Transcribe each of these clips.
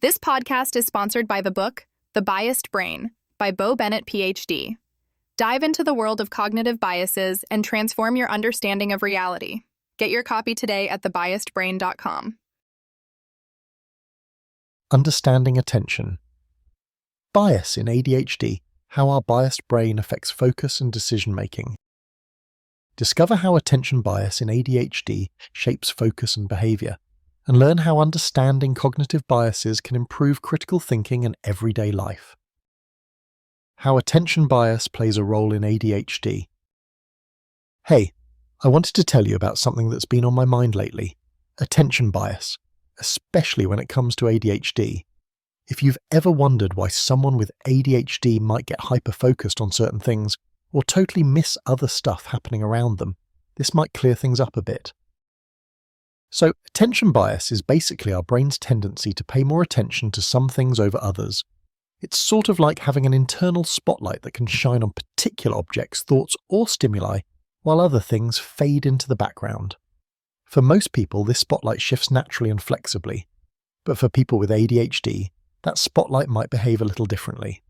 This podcast is sponsored by the book, The Biased Brain, by Bo Bennett, PhD. Dive into the world of cognitive biases and transform your understanding of reality. Get your copy today at thebiasedbrain.com. Understanding attention. Bias in ADHD, how our biased brain affects focus and decision-making. Discover how attention bias in ADHD shapes focus and behavior, and learn how understanding cognitive biases can improve critical thinking and everyday life. How attention bias plays a role in ADHD. Hey, I wanted to tell you about something that's been on my mind lately: attention bias, especially when it comes to ADHD. If you've ever wondered why someone with ADHD might get hyper-focused on certain things or totally miss other stuff happening around them, this might clear things up a bit. So, attention bias is basically our brain's tendency to pay more attention to some things over others. It's sort of like having an internal spotlight that can shine on particular objects, thoughts, or stimuli, while other things fade into the background. For most people, this spotlight shifts naturally and flexibly, but for people with ADHD, that spotlight might behave a little differently.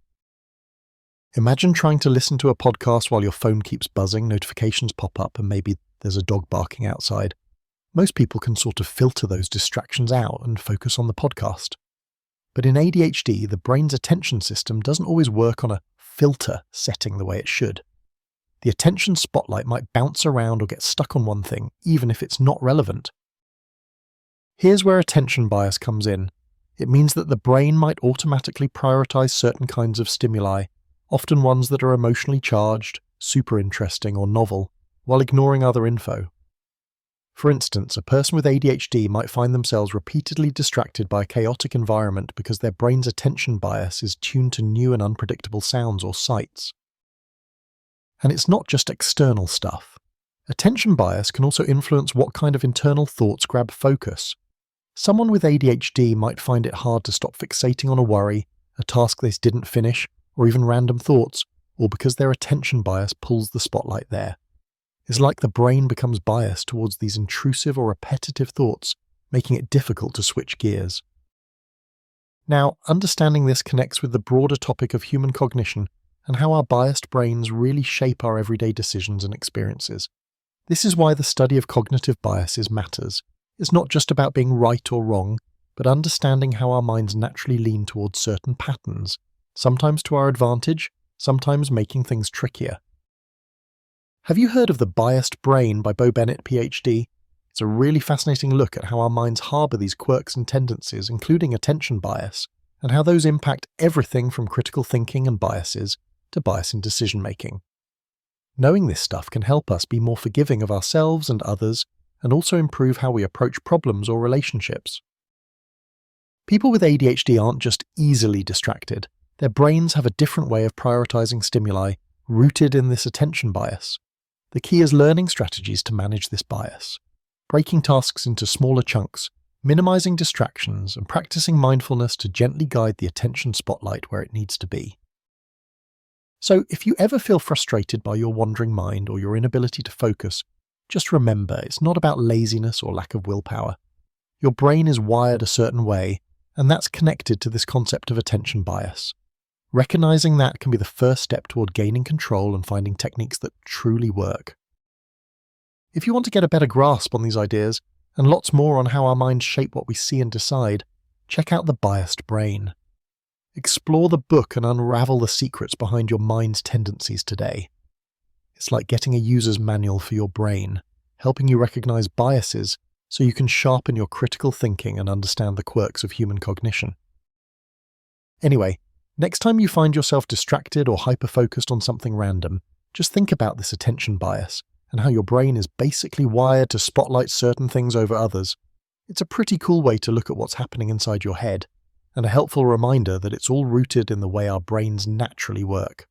Imagine trying to listen to a podcast while your phone keeps buzzing, notifications pop up, and maybe there's a dog barking outside. Most people can sort of filter those distractions out and focus on the podcast. But in ADHD, the brain's attention system doesn't always work on a filter setting the way it should. The attention spotlight might bounce around or get stuck on one thing, even if it's not relevant. Here's where attention bias comes in. It means that the brain might automatically prioritize certain kinds of stimuli, often ones that are emotionally charged, super interesting, or novel, while ignoring other info. For instance, a person with ADHD might find themselves repeatedly distracted by a chaotic environment because their brain's attention bias is tuned to new and unpredictable sounds or sights. And it's not just external stuff. Attention bias can also influence what kind of internal thoughts grab focus. Someone with ADHD might find it hard to stop fixating on a worry, a task they didn't finish, or even random thoughts, all because their attention bias pulls the spotlight there. It's like the brain becomes biased towards these intrusive or repetitive thoughts, making it difficult to switch gears. Now, understanding this connects with the broader topic of human cognition and how our biased brains really shape our everyday decisions and experiences. This is why the study of cognitive biases matters. It's not just about being right or wrong, but understanding how our minds naturally lean towards certain patterns, sometimes to our advantage, sometimes making things trickier. Have you heard of The Biased Brain by Bo Bennett, PhD? It's a really fascinating look at how our minds harbour these quirks and tendencies, including attention bias, and how those impact everything from critical thinking and biases to bias in decision-making. Knowing this stuff can help us be more forgiving of ourselves and others, and also improve how we approach problems or relationships. People with ADHD aren't just easily distracted. Their brains have a different way of prioritizing stimuli, rooted in this attention bias. The key is learning strategies to manage this bias, breaking tasks into smaller chunks, minimizing distractions, and practicing mindfulness to gently guide the attention spotlight where it needs to be. So, if you ever feel frustrated by your wandering mind or your inability to focus, just remember, it's not about laziness or lack of willpower. Your brain is wired a certain way, and that's connected to this concept of attention bias. Recognizing that can be the first step toward gaining control and finding techniques that truly work. If you want to get a better grasp on these ideas, and lots more on how our minds shape what we see and decide, check out The Biased Brain. Explore the book and unravel the secrets behind your mind's tendencies today. It's like getting a user's manual for your brain, helping you recognize biases so you can sharpen your critical thinking and understand the quirks of human cognition. Anyway, next time you find yourself distracted or hyper-focused on something random, just think about this attention bias and how your brain is basically wired to spotlight certain things over others. It's a pretty cool way to look at what's happening inside your head, and a helpful reminder that it's all rooted in the way our brains naturally work.